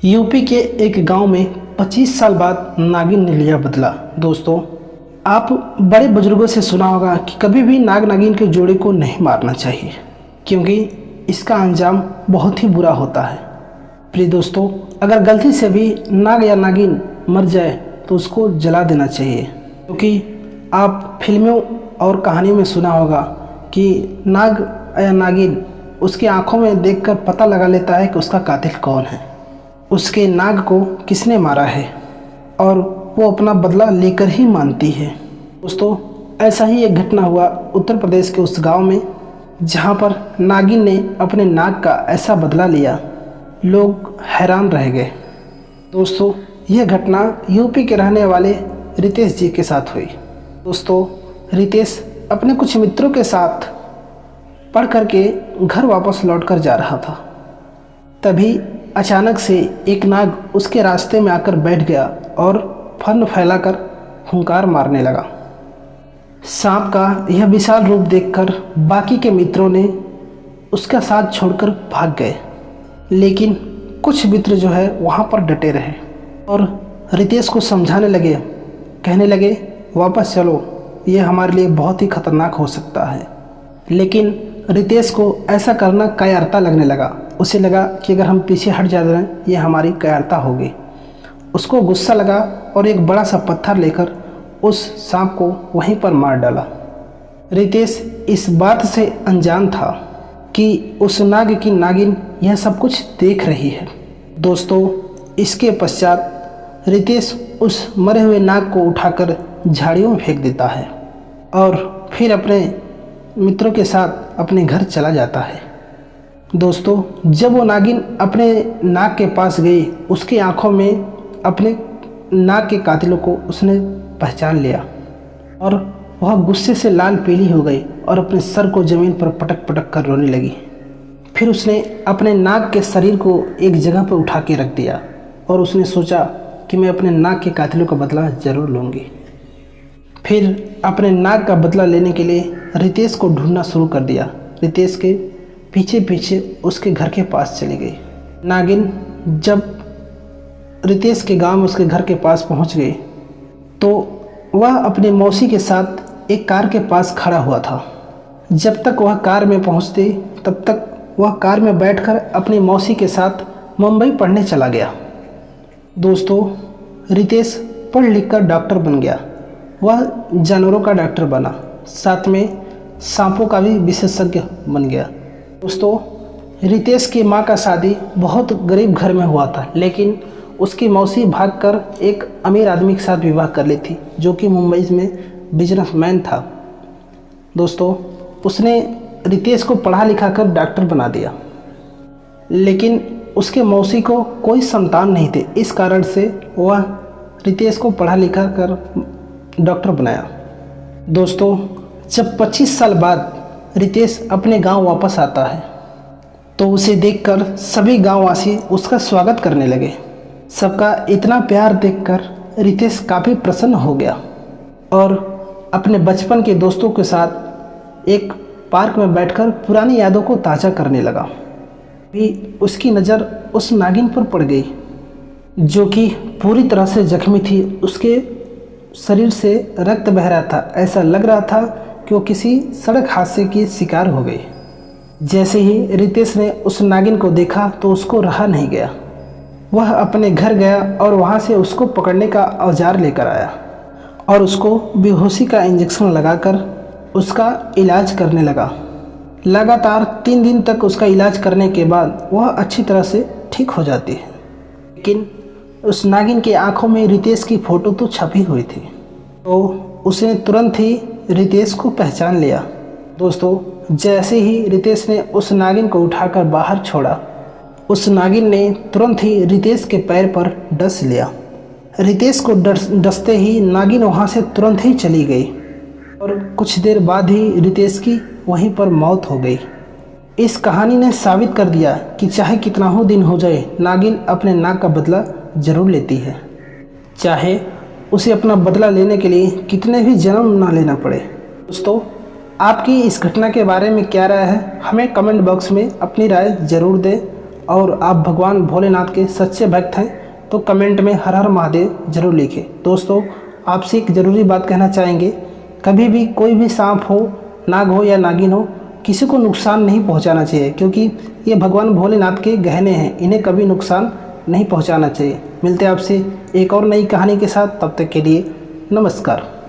UP के एक गांव में 25 साल बाद नागिन ने लिया बदला। दोस्तों, आप बड़े बुजुर्गों से सुना होगा कि कभी भी नाग नागिन के जोड़े को नहीं मारना चाहिए, क्योंकि इसका अंजाम बहुत ही बुरा होता है। प्रिय दोस्तों, अगर गलती से भी नाग या नागिन मर जाए तो उसको जला देना चाहिए, क्योंकि आप फिल्मों और कहानियों में सुना होगा कि नाग या नागिन उसकी आंखों में देखकर पता लगा लेता है कि उसका कातिल कौन है, उसके नाग को किसने मारा है, और वो अपना बदला लेकर ही मानती है। दोस्तों, ऐसा ही एक घटना हुआ उत्तर प्रदेश के उस गांव में, जहां पर नागिन ने अपने नाग का ऐसा बदला लिया, लोग हैरान रह गए। दोस्तों, यह घटना यूपी के रहने वाले रितेश जी के साथ हुई। दोस्तों, रितेश अपने कुछ मित्रों के साथ पढ़ करके घर वापस लौटकर जा रहा था। तभी अचानक से एक नाग उसके रास्ते में आकर बैठ गया और फन फैलाकर हुंकार मारने लगा। सांप का यह विशाल रूप देखकर बाकी के मित्रों ने उसका साथ छोड़कर भाग गए, लेकिन कुछ मित्र जो है वहाँ पर डटे रहे और रितेश को समझाने लगे, कहने लगे वापस चलो, ये हमारे लिए बहुत ही खतरनाक हो सकता है। लेकिन रितेश को ऐसा करना कायरता लगने लगा। उसे लगा कि अगर हम पीछे हट जाते हैं ये हमारी कायरता होगी। उसको गुस्सा लगा और एक बड़ा सा पत्थर लेकर उस सांप को वहीं पर मार डाला। रितेश इस बात से अनजान था कि उस नाग की नागिन यह सब कुछ देख रही है। दोस्तों, इसके पश्चात रितेश उस मरे हुए नाग को उठाकर झाड़ियों में फेंक देता है और फिर अपने मित्रों के साथ अपने घर चला जाता है। दोस्तों, जब वो नागिन अपने नाग के पास गई, उसकी आंखों में अपने नाग के कातिलों को उसने पहचान लिया और वह गुस्से से लाल पीली हो गई और अपने सर को ज़मीन पर पटक पटक कर रोने लगी। फिर उसने अपने नाग के शरीर को एक जगह पर उठा के रख दिया और उसने सोचा कि मैं अपने नाग के कातिलों का बदला ज़रूर लूँगी। फिर अपने नाग का बदला लेने के लिए रितेश को ढूंढना शुरू कर दिया। रितेश के पीछे पीछे उसके घर के पास चली गई। नागिन जब रितेश के गांव में उसके घर के पास पहुंच गई तो वह अपनी मौसी के साथ एक कार के पास खड़ा हुआ था। जब तक वह कार में पहुंचती तब तक वह कार में बैठकर अपनी मौसी के साथ मुंबई पढ़ने चला गया। दोस्तों, रितेश पढ़ लिख कर डॉक्टर बन गया। वह जानवरों का डॉक्टर बना, साथ में सांपों का भी विशेषज्ञ बन गया। दोस्तों, रितेश की माँ का शादी बहुत गरीब घर में हुआ था, लेकिन उसकी मौसी भागकर एक अमीर आदमी के साथ विवाह कर ली थी, जो कि मुंबई में बिजनेसमैन था। दोस्तों, उसने रितेश को पढ़ा लिखा कर डॉक्टर बना दिया, लेकिन उसके मौसी को कोई संतान नहीं थे। इस कारण से वह रितेश को पढ़ा लिखा कर डॉक्टर बनाया। दोस्तों, जब 25 साल बाद रितेश अपने गांव वापस आता है तो उसे देखकर सभी गांववासी उसका स्वागत करने लगे। सबका इतना प्यार देखकर रितेश काफ़ी प्रसन्न हो गया और अपने बचपन के दोस्तों के साथ एक पार्क में बैठकर पुरानी यादों को ताज़ा करने लगा। भी उसकी नज़र उस नागिन पर पड़ गई, जो कि पूरी तरह से जख्मी थी। उसके शरीर से रक्त बह रहा था। ऐसा लग रहा था कि वो किसी सड़क हादसे की शिकार हो गई। जैसे ही रितेश ने उस नागिन को देखा तो उसको रहा नहीं गया। वह अपने घर गया और वहाँ से उसको पकड़ने का औजार लेकर आया और उसको बेहोशी का इंजेक्शन लगाकर उसका इलाज करने लगा। लगातार 3 दिन तक उसका इलाज करने के बाद वह अच्छी तरह से ठीक हो जाती है। लेकिन उस नागिन की आंखों में रितेश की फ़ोटो तो छपी हुई थी, तो उसने तुरंत ही रितेश को पहचान लिया। दोस्तों, जैसे ही रितेश ने उस नागिन को उठाकर बाहर छोड़ा, उस नागिन ने तुरंत ही रितेश के पैर पर डस लिया। रितेश को डसते ही नागिन वहाँ से तुरंत ही चली गई और कुछ देर बाद ही रितेश की वहीं पर मौत हो गई। इस कहानी ने साबित कर दिया कि चाहे कितना हो दिन हो जाए, नागिन अपने नाग का बदला ज़रूर लेती है, चाहे उसे अपना बदला लेने के लिए कितने भी जन्म ना लेना पड़े। दोस्तों, आपकी इस घटना के बारे में क्या राय है? हमें कमेंट बॉक्स में अपनी राय ज़रूर दें और आप भगवान भोलेनाथ के सच्चे भक्त हैं तो कमेंट में हर हर महादेव जरूर लिखें। दोस्तों, आपसे एक ज़रूरी बात कहना चाहेंगे, कभी भी कोई भी सांप हो, नाग हो या नागिन हो, किसी को नुकसान नहीं पहुंचाना चाहिए, क्योंकि ये भगवान भोलेनाथ के गहने हैं, इन्हें कभी नुकसान नहीं पहुंचाना चाहिए। मिलते हैं आपसे एक और नई कहानी के साथ, तब तक के लिए नमस्कार।